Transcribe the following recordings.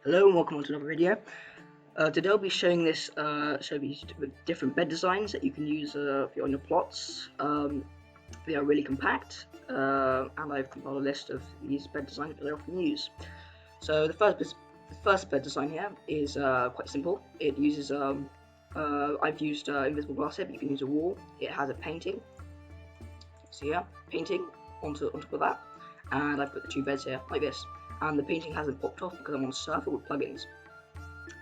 Hello and welcome on to another video. Today I'll be showing different bed designs that you can use if you're on your plots. They are really compact, and I've compiled a list of these bed designs that I often use. So the first bed design here is quite simple. It uses I've used invisible glass here, but you can use a wall. It has a painting. So yeah, painting on top of that, and I've put the two beds here like this. And the painting hasn't popped off because I'm on a server with plugins.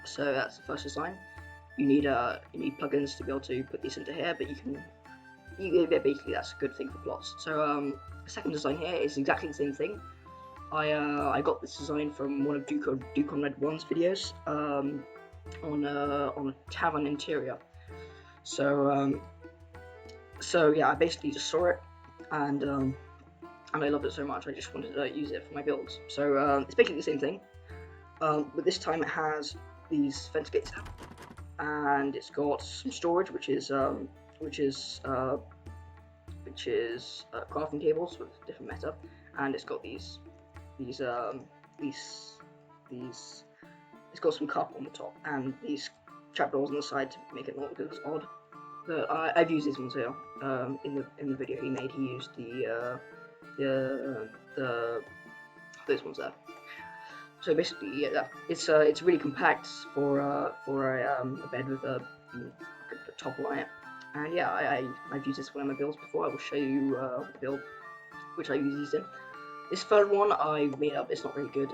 So that's the first design. You need plugins to be able to put these into here, but basically that's a good thing for plots. So the second design here is exactly the same thing. I got this design from one of Duke on Red 1's videos on a tavern interior. So yeah, I basically just saw it and I loved it so much I just wanted to use it for my builds. So it's basically the same thing, but this time it has these fence gates now, and it's got some storage, which is crafting tables with different meta, and it's got these it's got some cup on the top and these trapdoors on the side to make it not look as odd. But I've used these ones here. In the video he made, he used those ones there. So basically, yeah, it's really compact for a bed with a top on it. And yeah, I've used this one in my builds before. I will show you the build which I use these in. This third one I made up. It's not very good.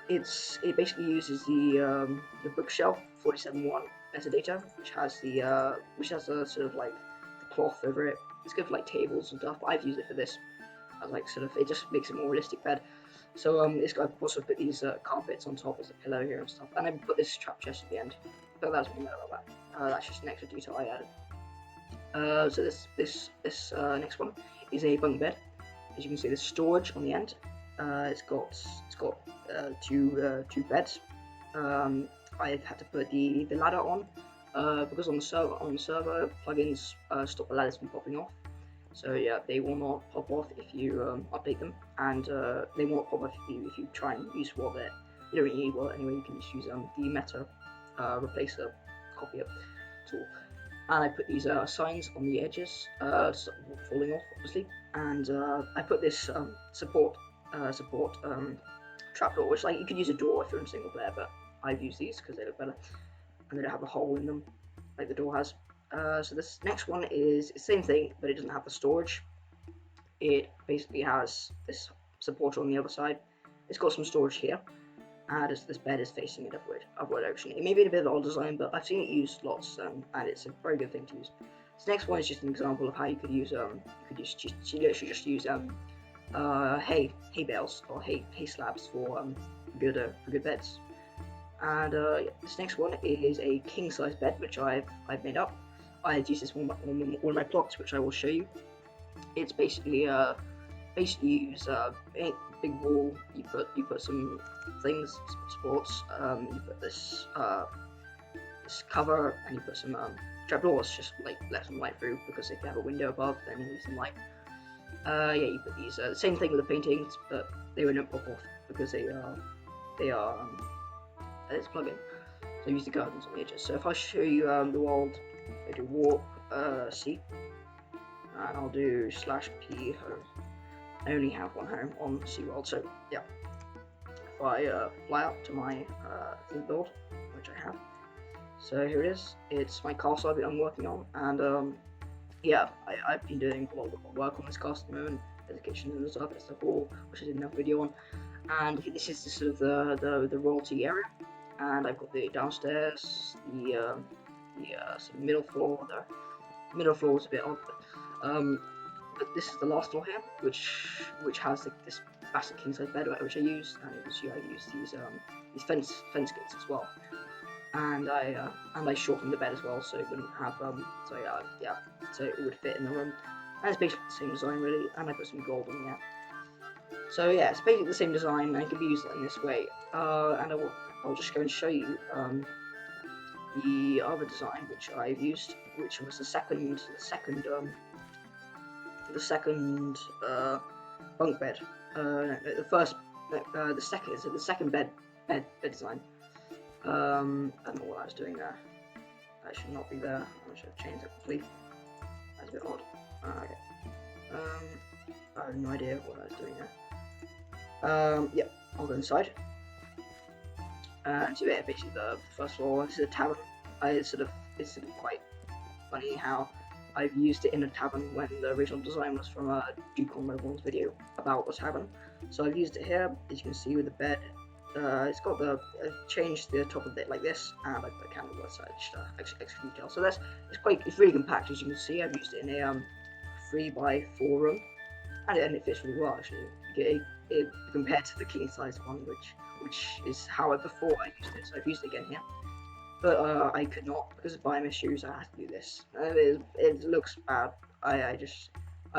It basically uses the bookshelf 47.1 metadata, which has a sort of like the cloth over it. It's good for like tables and stuff. But I've used it for this. I like it just makes it a more realistic bed. So I've also put these carpets on top as a pillow here and stuff, and I put this trap chest at the end. But that's what I about that. That's just an extra detail I added. So this next one is a bunk bed. As you can see, there's storage on the end. It's got two beds. I had to put the ladder on because on the server plugins stop the ladders from popping off. So yeah, they will not pop off if you update them, and they won't pop off if you try and use wallet. You don't really need wallet anyway. You can just use the meta replacer copier tool. And I put these signs on the edges, falling off obviously, and I put this support trapdoor, which like you could use a door if you're in single player, but I've used these because they look better and they don't have a hole in them like the door has. So this next one is the same thing, but it doesn't have the storage. It basically has this supporter on the other side. It's got some storage here, and this bed is facing a different direction. It may be a bit of an old design, but I've seen it used lots, and it's a very good thing to use. This next one is just an example of how you could use literally just use hay bales or hay slabs for good beds. And this next one is a king size bed, which I've made up. I've used this one on one of my plots, which I will show you. It's basically you use a big wall. You put some things, supports. You put this cover, and you put some trapdoors, just like let some light through, because if you have a window above, then you need some light. Yeah, you put these. Same thing with the paintings, but they won't pop off because they are it's plug-in. So I use the curtains on the edges. So if I show you the world, I do warp C, and I'll do /p home. I only have one home on C world, so yeah. If I fly up to my theme build, which I have, so here it is. It's my castle I'm working on, and yeah, I've been doing a lot of work on this castle at the moment. There's a kitchen and stuff. It's the hall, which I didn't have a video on, and this is the sort of the royalty area. And I've got the downstairs, the sort of middle floor. The middle floor is a bit odd, but this is the last floor here, which has this massive king size bed which I used, and I used these fence gates as well, and I shortened the bed as well, so it wouldn't have so it would fit in the room. And it's basically the same design really, and I put some gold on there. So yeah, it's basically the same design, and it can be used in this way. And I'll just go and show you the other design which I've used, which was the second bunk bed. The second bed bed design. I don't know what I was doing there. That should not be there. I should have changed it completely. That's a bit odd. Okay. I have no idea what I was doing there. Yep, I'll go inside. So yeah, basically the first floor, this is a tavern. It's sort of quite funny how I've used it in a tavern when the original design was from a Duke on Mobile's video about the tavern. So I've used it here, as you can see with the bed. It's got the changed the top of it like this, and like the candle side, just extra detail. So it's really compact, as you can see. I've used it in a 3x4 room, and it fits really well actually. It compared to the king size one, which is how before I used it. So I've used it again here. But I could not, because of BIOM issues, I had to do this. It looks bad. I'd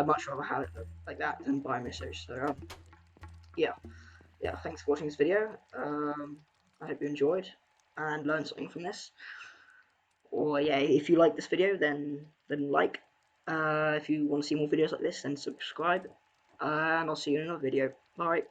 much rather have it look like that than BIOM issues. So yeah, thanks for watching this video. I hope you enjoyed and learned something from this. Or yeah, if you like this video, then like. If you want to see more videos like this, then subscribe. And I'll see you in another video. Bye.